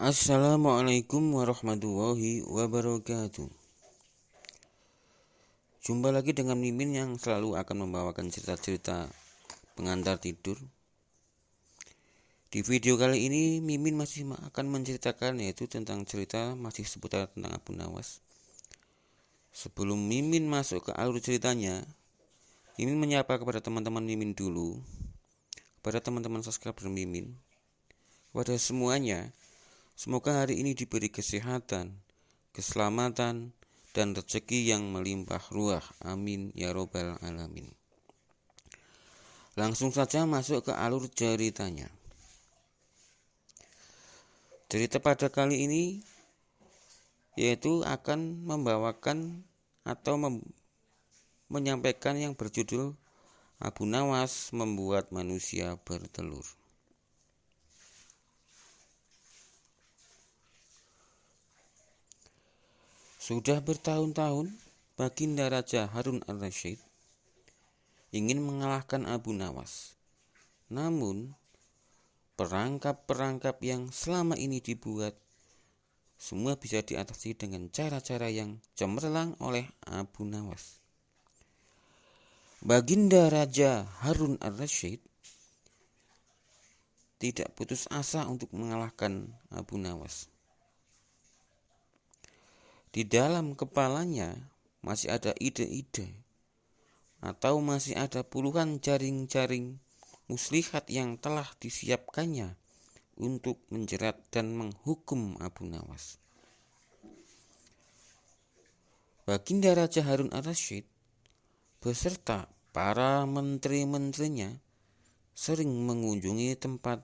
Assalamualaikum warahmatullahi wabarakatuh. Jumpa lagi dengan Mimin yang selalu akan membawakan cerita-cerita pengantar tidur. Di video kali ini Mimin masih akan menceritakan, yaitu tentang cerita masih seputar tentang Abu Nawas. Sebelum Mimin masuk ke alur ceritanya, Mimin menyapa kepada teman-teman Mimin dulu, kepada teman-teman subscriber Mimin, kepada semuanya. Semoga hari ini diberi kesehatan, keselamatan, dan rezeki yang melimpah ruah. Amin ya robbal alamin. Langsung saja masuk ke alur ceritanya. Cerita pada kali ini yaitu akan membawakan atau menyampaikan yang berjudul Abu Nawas membuat manusia bertelur. Sudah bertahun-tahun Baginda Raja Harun al-Rasyid ingin mengalahkan Abu Nawas. Namun perangkap-perangkap yang selama ini dibuat semua bisa diatasi dengan cara-cara yang cemerlang oleh Abu Nawas. Baginda Raja Harun al-Rasyid tidak putus asa untuk mengalahkan Abu Nawas. Di dalam kepalanya masih ada ide-ide atau masih ada puluhan jaring-jaring muslihat yang telah disiapkannya untuk menjerat dan menghukum Abu Nawas. Baginda Raja Harun al-Rasyid beserta para menteri-menterinya sering mengunjungi tempat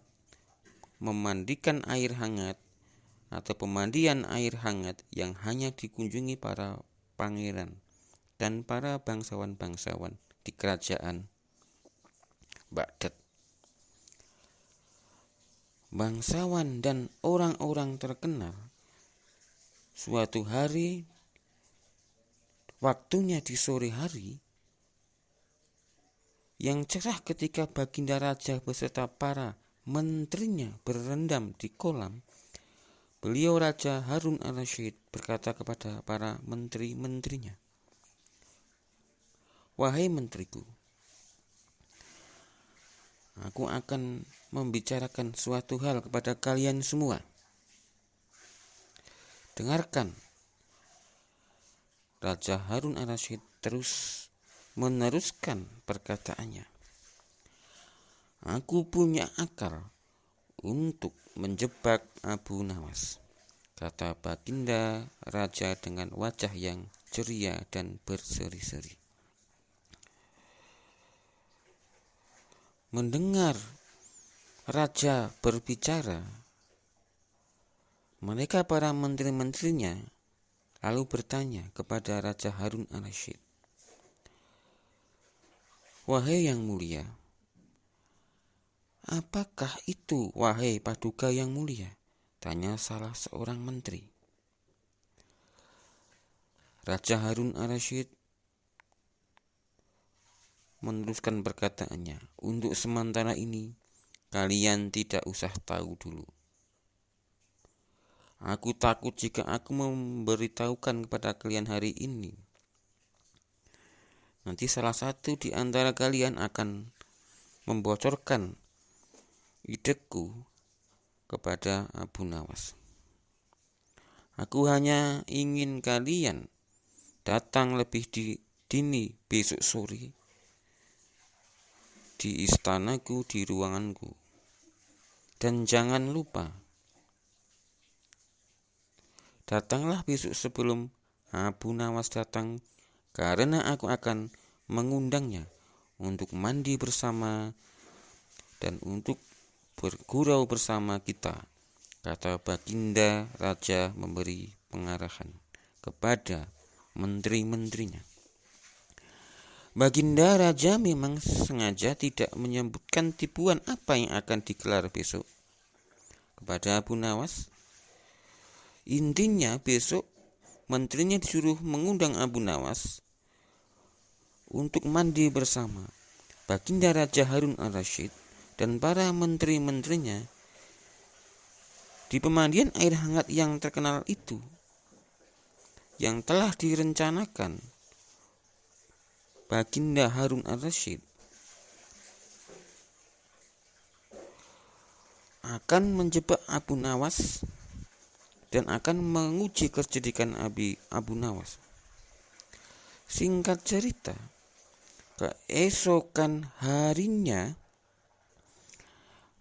memandikan air hangat atau pemandian air hangat yang hanya dikunjungi para pangeran dan para bangsawan-bangsawan di kerajaan Baghdad. Bangsawan dan orang-orang terkenal suatu hari, waktunya di sore hari yang cerah, ketika Baginda Raja beserta para menterinya berendam di kolam, beliau Raja Harun al-Rasyid berkata kepada para menteri-menterinya, "Wahai menteriku, aku akan membicarakan suatu hal kepada kalian semua. Dengarkan." Raja Harun al-Rasyid terus meneruskan perkataannya. "Aku punya akal untuk menjebak Abu Nawas," kata Baginda Raja dengan wajah yang ceria dan berseri-seri. Mendengar Raja berbicara, mereka para menteri-menterinya lalu bertanya kepada Raja Harun al-Rasyid, "Wahai yang mulia, apakah itu, wahai Paduka yang mulia?" tanya salah seorang menteri. Raja Harun al-Rasyid meneruskan perkataannya, "Untuk sementara ini kalian tidak usah tahu dulu. Aku takut jika aku memberitahukan kepada kalian hari ini, nanti salah satu di antara kalian akan membocorkan ideku kepada Abu Nawas. Aku hanya ingin kalian datang lebih dini besok sore di istanaku, di ruanganku. Dan jangan lupa, datanglah besok sebelum Abu Nawas datang, karena aku akan mengundangnya untuk mandi bersama dan untuk bergurau bersama kita," kata Baginda Raja memberi pengarahan kepada menteri-menterinya. Baginda Raja memang sengaja tidak menyebutkan tipuan apa yang akan digelar besok kepada Abu Nawas. Intinya besok menterinya disuruh mengundang Abu Nawas untuk mandi bersama. Baginda Raja Harun al-Rasyid dan para menteri-menterinya Di pemandian air hangat yang terkenal itu, yang telah direncanakan Baginda Harun al-Rasyid, akan menjebak Abu Nawas dan akan menguji kecerdikan Abu Nawas. Singkat cerita, keesokan harinya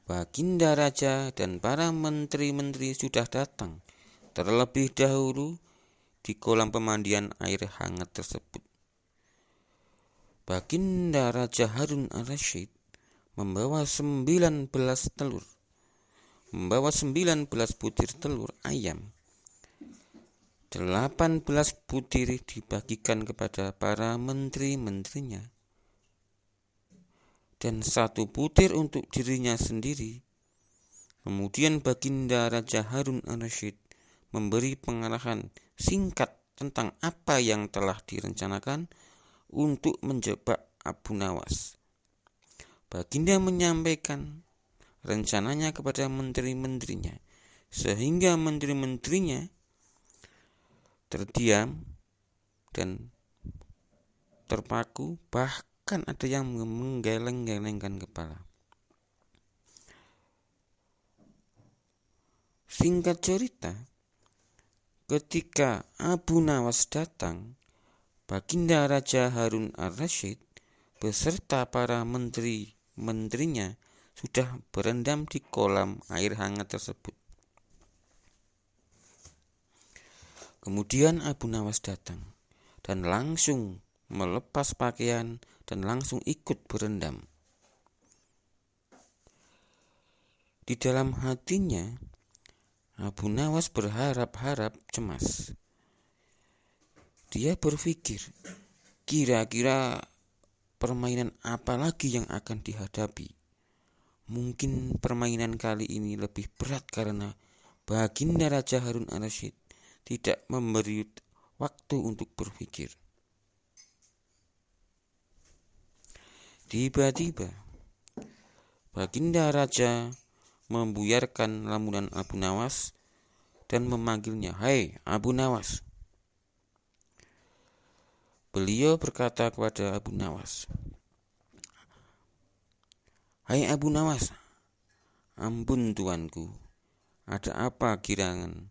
Baginda Raja dan para menteri-menteri sudah datang terlebih dahulu di kolam pemandian air hangat tersebut. Baginda Raja Harun al-Rasyid membawa 19 butir telur ayam. 18 butir dibagikan kepada para menteri-menterinya, dan 1 butir untuk dirinya sendiri. Kemudian Baginda Raja Harun al-Rasyid memberi pengarahan singkat tentang apa yang telah direncanakan untuk menjebak Abu Nawas. Baginda menyampaikan rencananya kepada menteri-menterinya, sehingga menteri-menterinya terdiam dan terpaku, bahkan ada yang menggeleng-gelengkan kepala. Singkat cerita, ketika Abu Nawas datang, Baginda Raja Harun al-Rasyid beserta para menteri-menterinya sudah berendam di kolam air hangat tersebut. Kemudian Abu Nawas datang dan langsung melepas pakaian dan langsung ikut berendam. Di dalam hatinya, Abu Nawas berharap-harap cemas. Dia berpikir, kira-kira permainan apa lagi yang akan dihadapi? Mungkin permainan kali ini lebih berat karena Baginda Raja Harun al-Rasyid tidak memberi waktu untuk berpikir. Tiba-tiba, Baginda Raja membuyarkan lamunan Abu Nawas dan memanggilnya, "Hai Abu Nawas." Beliau berkata kepada Abu Nawas, "Hai Abu Nawas, ampun tuanku, ada apa girangan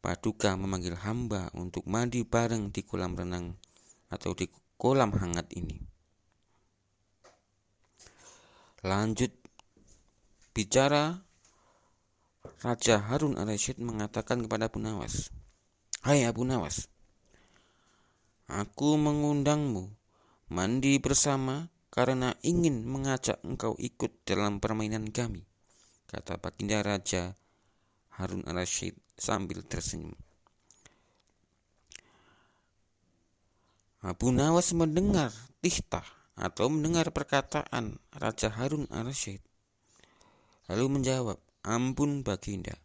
Paduka memanggil hamba untuk mandi bareng di kolam renang atau di kolam hangat ini?" Lanjut bicara, Raja Harun al-Rasyid mengatakan kepada Abu Nawas, "Hai Abu Nawas, aku mengundangmu mandi bersama karena ingin mengajak engkau ikut dalam permainan kami," kata Baginda Raja Harun al-Rasyid sambil tersenyum. Abu Nawas mendengar titah atau mendengar perkataan Raja Harun al-Rasyid, lalu menjawab, "Ampun Baginda,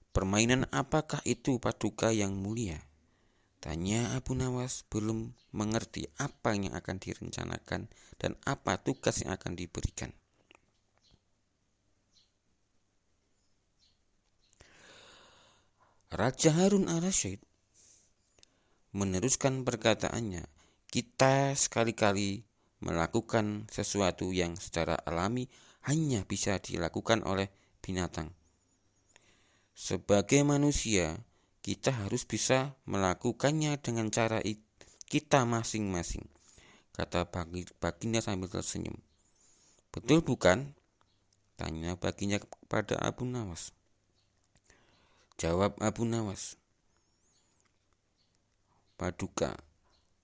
permainan apakah itu Paduka yang mulia?" Tanya Abu Nawas, belum mengerti apa yang akan direncanakan dan apa tugas yang akan diberikan. Raja Harun al-Rasyid meneruskan perkataannya, "Kita sekali-kali melakukan sesuatu yang secara alami hanya bisa dilakukan oleh binatang. Sebagai manusia, kita harus bisa melakukannya dengan cara kita masing-masing," kata Baginda sambil tersenyum. "Betul bukan?" tanya Baginda kepada Abu Nawas. Jawab Abu Nawas, "Paduka,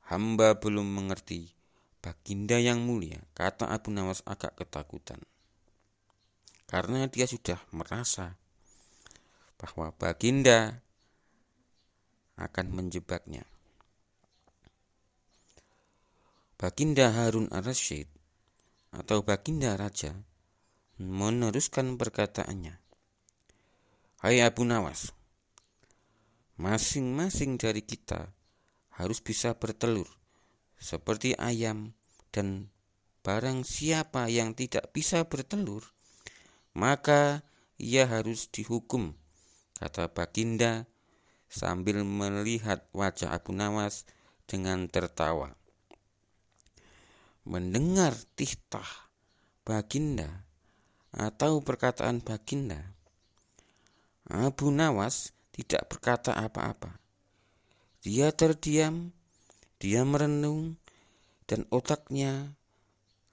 hamba belum mengerti." "Baginda yang mulia," kata Abu Nawas agak ketakutan, karena dia sudah merasa bahwa Baginda akan menjebaknya. Baginda Harun al-Rasyid atau Baginda Raja meneruskan perkataannya, "Hai Abu Nawas, masing-masing dari kita harus bisa bertelur seperti ayam, dan barang siapa yang tidak bisa bertelur, maka ia harus dihukum, kata Baginda sambil melihat wajah Abu Nawas dengan tertawa. Mendengar titah Baginda atau perkataan Baginda, Abu Nawas tidak berkata apa-apa. Dia terdiam, dia merenung, dan otaknya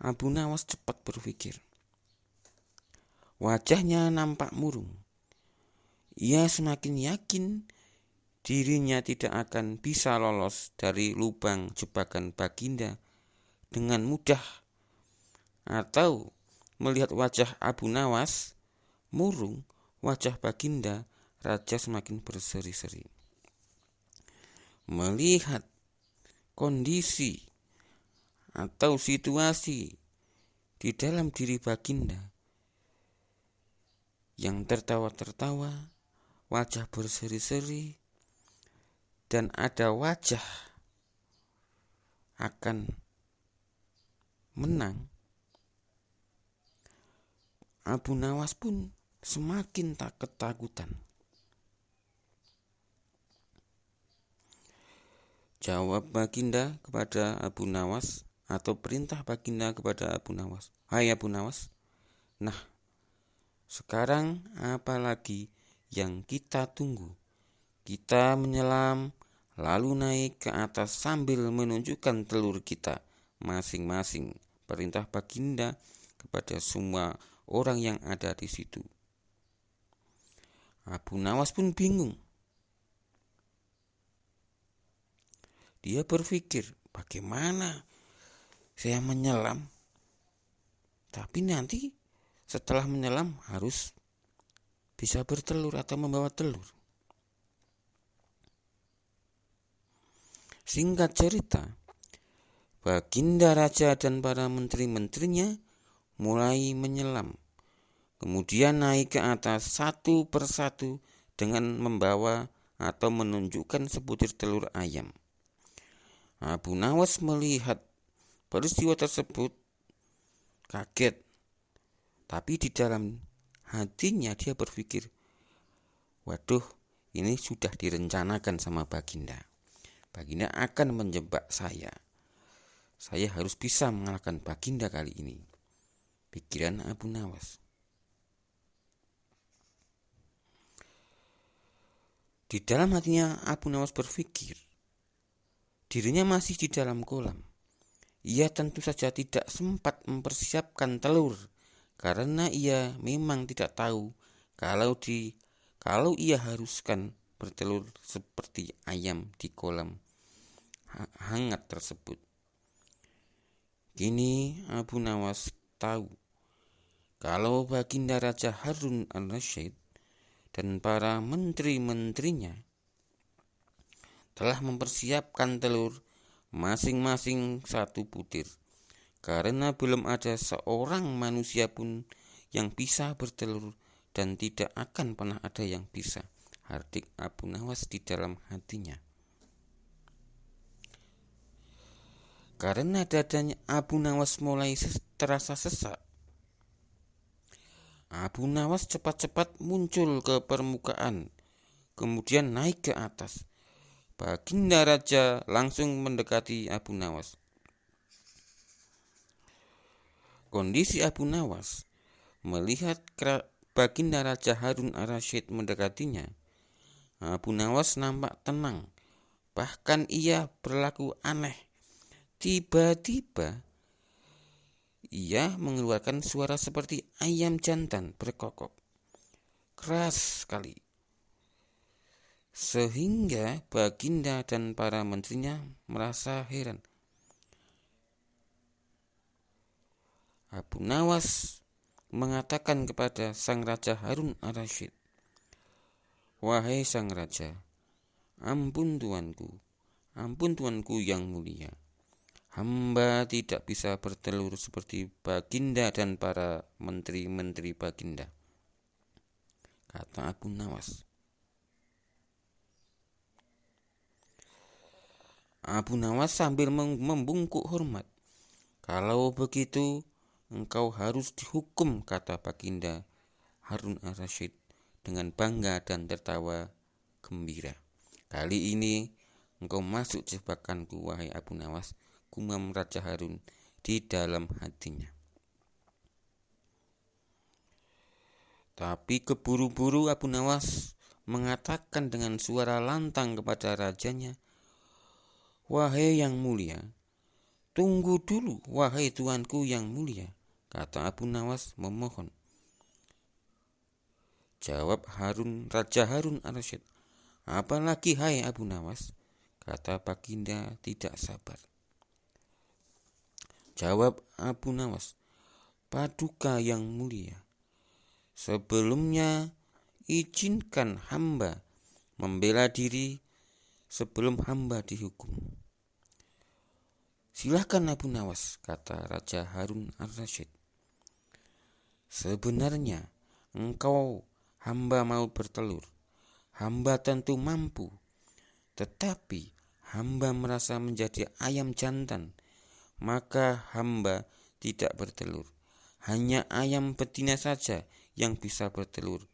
Abu Nawas cepat berpikir. Wajahnya nampak murung. Ia semakin yakin dirinya tidak akan bisa lolos dari lubang jebakan Baginda dengan mudah. Atau melihat wajah Abu Nawas murung, wajah Baginda Raja semakin berseri-seri. Melihat kondisi atau situasi di dalam diri Baginda yang tertawa-tertawa, wajah berseri-seri, dan ada wajah akan menang, Abu Nawas pun semakin tak ketakutan. Jawab Baginda kepada Abu Nawas, atau perintah Baginda kepada Abu Nawas. Hai Abu Nawas, nah sekarang apa lagi yang kita tunggu? Kita menyelam lalu naik ke atas sambil menunjukkan telur kita masing-masing. Perintah Baginda kepada semua orang yang ada di situ. Abu Nawas pun bingung. Dia berpikir, bagaimana saya menyelam? Tapi nanti setelah menyelam harus bisa bertelur atau membawa telur. Singkat cerita, Baginda Raja dan para menteri-menterinya mulai menyelam. Kemudian naik ke atas satu persatu dengan membawa atau menunjukkan sebutir telur ayam. Abu Nawas melihat peristiwa tersebut kaget. Tapi di dalam hatinya dia berpikir, waduh, ini sudah direncanakan sama Baginda. Baginda akan menjebak saya. Saya harus bisa mengalahkan Baginda kali ini. Pikiran Abu Nawas. Di dalam hatinya Abu Nawas berpikir, dirinya masih di dalam kolam. Ia tentu saja tidak sempat mempersiapkan telur, karena ia memang tidak tahu kalau ia haruskan bertelur seperti ayam di kolam hangat tersebut. Kini Abu Nawas tahu kalau Baginda Raja Harun al-Rasyid dan para menteri-menterinya telah mempersiapkan telur masing-masing satu butir. Karena belum ada seorang manusia pun yang bisa bertelur dan tidak akan pernah ada yang bisa, hardik Abu Nawas di dalam hatinya. Karena dadanya Abu Nawas mulai terasa sesak, Abu Nawas cepat-cepat muncul ke permukaan, kemudian naik ke atas. Baginda Raja langsung mendekati Abu Nawas. Kondisi Abu Nawas melihat Baginda Raja Harun al-Rasyid mendekatinya. Abu Nawas nampak tenang, bahkan ia berlaku aneh. Tiba-tiba ia mengeluarkan suara seperti ayam jantan berkokok, keras sekali, sehingga Baginda dan para menterinya merasa heran. Abu Nawas mengatakan kepada Sang Raja Harun al-Rasyid, wahai Sang Raja, ampun tuanku yang mulia. Hamba tidak bisa bertelur seperti Baginda dan para menteri-menteri Baginda, kata Abu Nawas. Abu Nawas sambil membungkuk hormat. Kalau begitu, engkau harus dihukum, kata Baginda Harun al-Rasyid dengan bangga dan tertawa gembira. Kali ini engkau masuk jebakanku, wahai Abu Nawas, gumam Raja Harun di dalam hatinya. Tapi keburu-buru Abu Nawas mengatakan dengan suara lantang kepada rajanya, "Wahai yang mulia, tunggu dulu, wahai tuanku yang mulia," kata Abu Nawas memohon. Jawab Raja Harun al-Rasyid, "Apalagi hai Abu Nawas?" kata Baginda tidak sabar. Jawab Abu Nawas, "Paduka yang mulia, sebelumnya izinkan hamba membela diri sebelum hamba dihukum." "Silakan Abu Nawas," kata Raja Harun al-Rasyid. "Sebenarnya engkau hamba mau bertelur, hamba tentu mampu. Tetapi hamba merasa menjadi ayam jantan, maka hamba tidak bertelur. Hanya ayam betina saja yang bisa bertelur.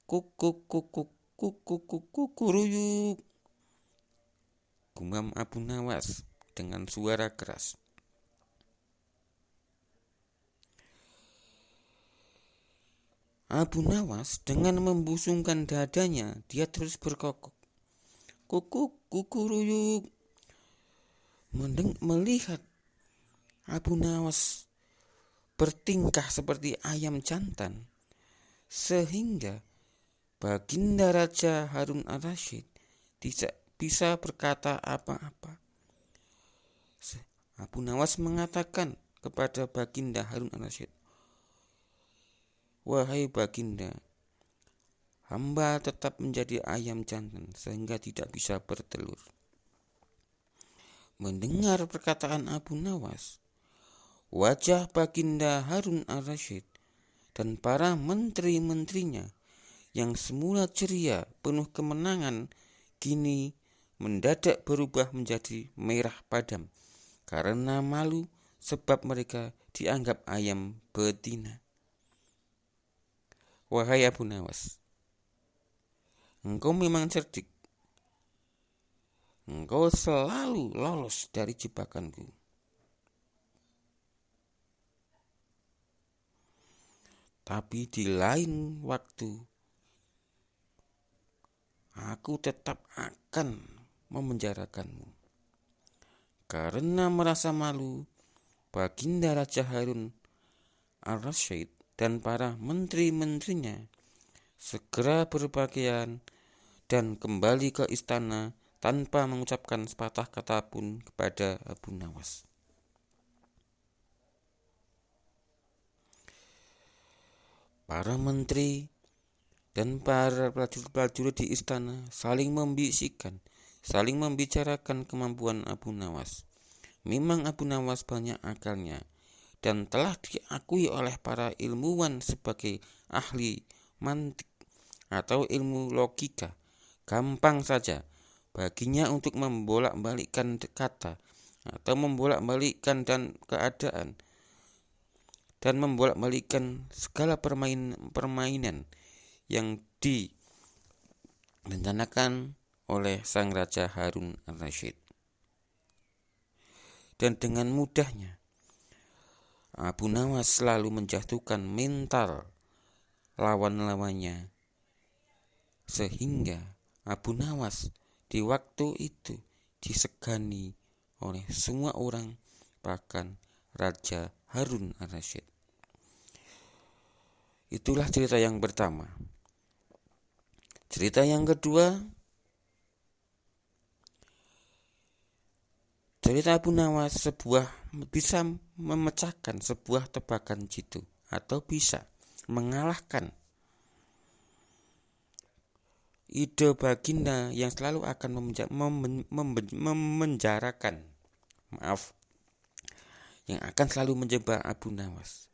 Kukuk kukuk kukuk kukuk kuruyuk," gumam Abu Nawas dengan suara keras. Abu Nawas dengan membusungkan dadanya, dia terus berkokok, "Kukuk kukuruyuk." Melihat Abu Nawas bertingkah seperti ayam jantan, sehingga Baginda Raja Harun al-Rasyid tidak bisa berkata apa-apa. Abu Nawas mengatakan kepada Baginda Harun al-Rasyid, "Wahai Baginda, hamba tetap menjadi ayam jantan sehingga tidak bisa bertelur." Mendengar perkataan Abu Nawas, wajah Baginda Harun al-Rasyid dan para menteri-menterinya yang semula ceria penuh kemenangan kini mendadak berubah menjadi merah padam karena malu sebab mereka dianggap ayam betina. "Wahai Abu Nawas, engkau memang cerdik. Engkau selalu lolos dari jebakanku. Tapi di lain waktu, aku tetap akan memenjarakanmu." Karena merasa malu, Baginda Raja Harun al-Rasyid dan para menteri-menterinya segera berpakaian dan kembali ke istana tanpa mengucapkan sepatah kata pun kepada Abu Nawas. Para menteri dan para prajurit di istana saling membisikkan, saling membicarakan kemampuan Abu Nawas. Memang Abu Nawas banyak akalnya dan telah diakui oleh para ilmuwan sebagai ahli mantik atau ilmu logika. Gampang saja baginya untuk membolak-balikkan kata atau membolak-balikkan dan keadaan dan membolak-balikkan segala permainan yang direncanakan oleh sang Raja Harun al-Rasyid. Dan dengan mudahnya Abu Nawas selalu menjatuhkan mental lawan-lawannya, sehingga Abu Nawas di waktu itu disegani oleh semua orang, bahkan Raja Harun al-Rasyid. Itulah cerita yang pertama. Cerita yang kedua, cerita Abu Nawas bisa memecahkan sebuah tebakan jitu atau bisa mengalahkan ide Baginda yang selalu akan yang akan selalu menjebak Abu Nawas.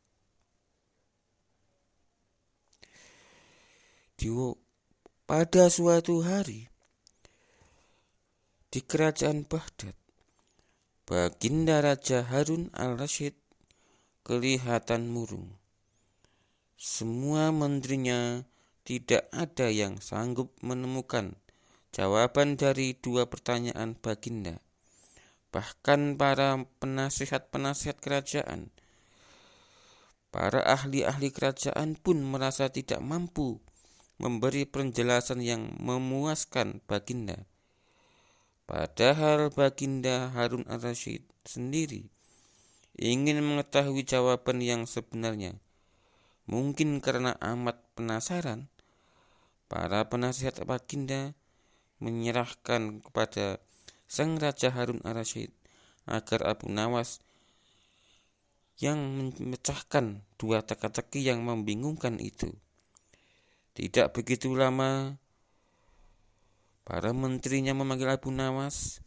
Pada suatu hari di kerajaan Baghdad, Baginda Raja Harun al-Rasyid kelihatan murung. Semua menterinya tidak ada yang sanggup menemukan jawaban dari dua pertanyaan Baginda. Bahkan para penasihat-penasihat kerajaan, para ahli-ahli kerajaan pun merasa tidak mampu memberi penjelasan yang memuaskan Baginda. Padahal Baginda Harun ar-Rasyid sendiri ingin mengetahui jawaban yang sebenarnya. Mungkin karena amat penasaran, para penasihat Baginda menyerahkan kepada sang Raja Harun ar-Rasyid agar Abu Nawas yang memecahkan dua teka-teki yang membingungkan itu. Tidak begitu lama, para menterinya memanggil Abu Nawas,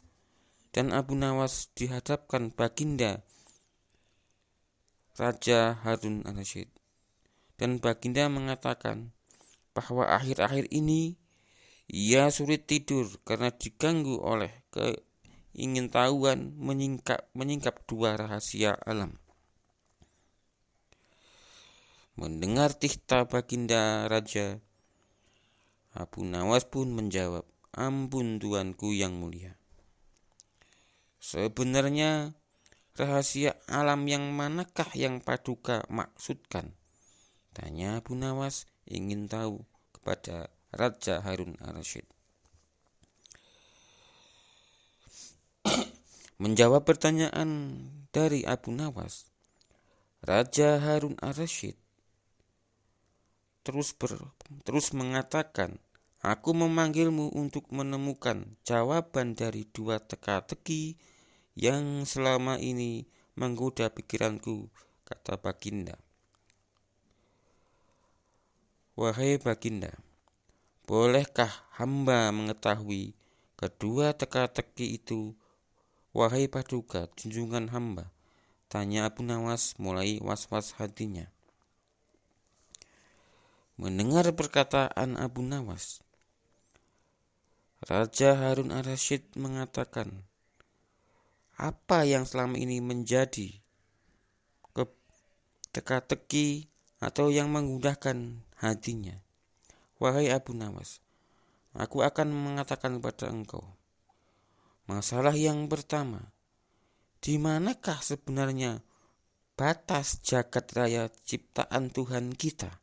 dan Abu Nawas dihadapkan Baginda Raja Harun ar-Rasyid. Dan Baginda mengatakan bahwa akhir-akhir ini ia sulit tidur karena diganggu oleh keingintahuan menyingkap dua rahasia alam. Mendengar titah Baginda Raja, Abu Nawas pun menjawab, "Ampun tuanku yang mulia. Sebenarnya rahasia alam yang manakah yang Paduka maksudkan?" Tanya Abu Nawas ingin tahu kepada Raja Harun ar-Rasyid. Menjawab pertanyaan dari Abu Nawas, Raja Harun ar-Rasyid terus mengatakan, "Aku memanggilmu untuk menemukan jawaban dari dua teka-teki yang selama ini menggoda pikiranku," kata Baginda. "Wahai Baginda, bolehkah hamba mengetahui kedua teka-teki itu, wahai Paduka junjungan hamba?" Tanya Abu Nawas mulai was-was hatinya. Mendengar perkataan Abu Nawas, Raja Harun ar-Rasyid mengatakan, apa yang selama ini menjadi teka-teki atau yang mengundahkan hatinya? Wahai Abu Nawas, aku akan mengatakan kepada engkau. Masalah yang pertama, di manakah sebenarnya batas jagat raya ciptaan Tuhan kita?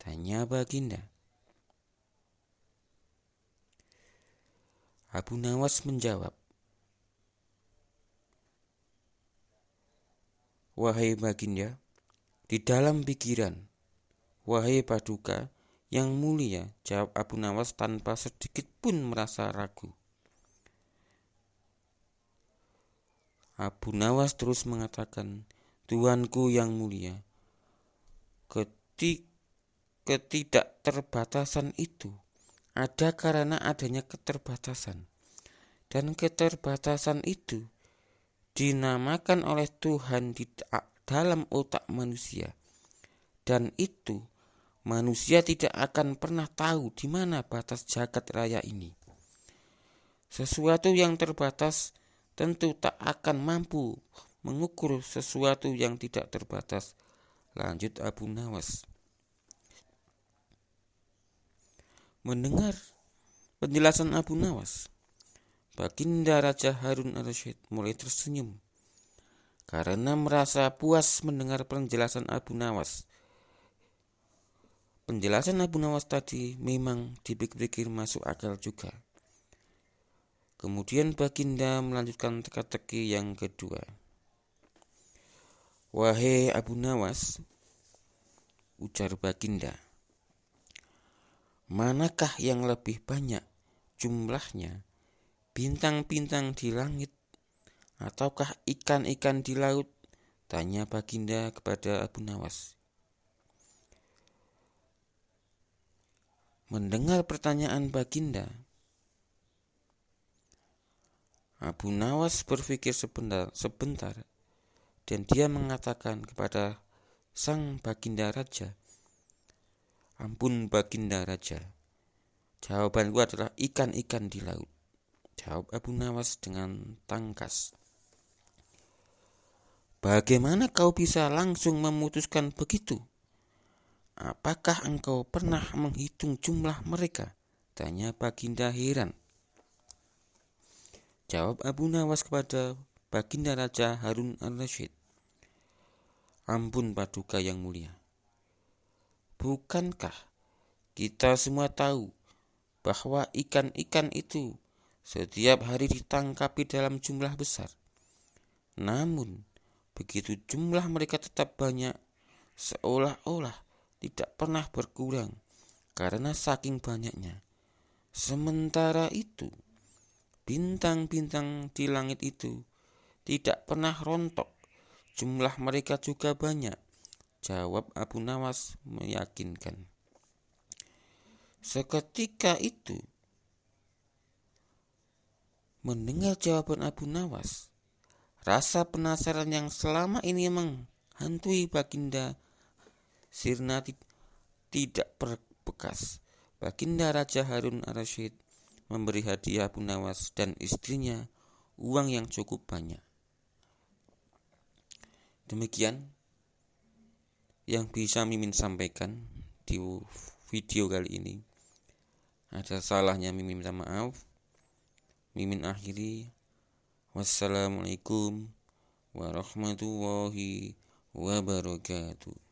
Tanya Baginda. Abu Nawas menjawab, "Wahai Baginda, di dalam pikiran." "Wahai Paduka yang mulia," jawab Abu Nawas tanpa sedikit pun merasa ragu. Abu Nawas terus mengatakan, "Tuanku yang mulia, ketidakterbatasan itu ada karena adanya keterbatasan. Dan keterbatasan itu dinamakan oleh Tuhan di dalam otak manusia. Dan itu manusia tidak akan pernah tahu di mana batas jagat raya ini. Sesuatu yang terbatas tentu tak akan mampu mengukur sesuatu yang tidak terbatas," lanjut Abu Nawas. Mendengar penjelasan Abu Nawas, Baginda Raja Harun ar-Rasyid mulai tersenyum karena merasa puas mendengar penjelasan Abu Nawas. Penjelasan Abu Nawas tadi memang dipikir-pikir masuk akal juga. Kemudian Baginda melanjutkan teka-teki yang kedua. "Wahai Abu Nawas," ujar Baginda, "manakah yang lebih banyak jumlahnya, bintang-bintang di langit ataukah ikan-ikan di laut?" Tanya Baginda kepada Abu Nawas. Mendengar pertanyaan Baginda, Abu Nawas berpikir sebentar dan dia mengatakan kepada sang Baginda Raja, "Ampun Baginda Raja, jawabanku adalah ikan-ikan di laut," jawab Abu Nawas dengan tangkas. "Bagaimana kau bisa langsung memutuskan begitu? "Apakah engkau pernah menghitung jumlah mereka?" tanya Baginda heran. Jawab Abu Nawas kepada Baginda Raja Harun al-Rasyid, "Ampun Paduka yang mulia, bukankah kita semua tahu bahwa ikan-ikan itu setiap hari ditangkapi dalam jumlah besar. Namun, begitu jumlah mereka tetap banyak, seolah-olah tidak pernah berkurang karena saking banyaknya. Sementara itu, bintang-bintang di langit itu tidak pernah rontok, jumlah mereka juga banyak." Jawab Abu Nawas meyakinkan. Seketika itu, mendengar jawaban Abu Nawas, rasa penasaran yang selama ini menghantui Baginda sirna tidak berbekas. Baginda Raja Harun al-Rasyid memberi hadiah Abu Nawas dan istrinya uang yang cukup banyak. Demikian yang bisa Mimin sampaikan di video kali ini. Ada salahnya Mimin minta maaf. Mimin akhiri. Wassalamualaikum warahmatullahi wabarakatuh.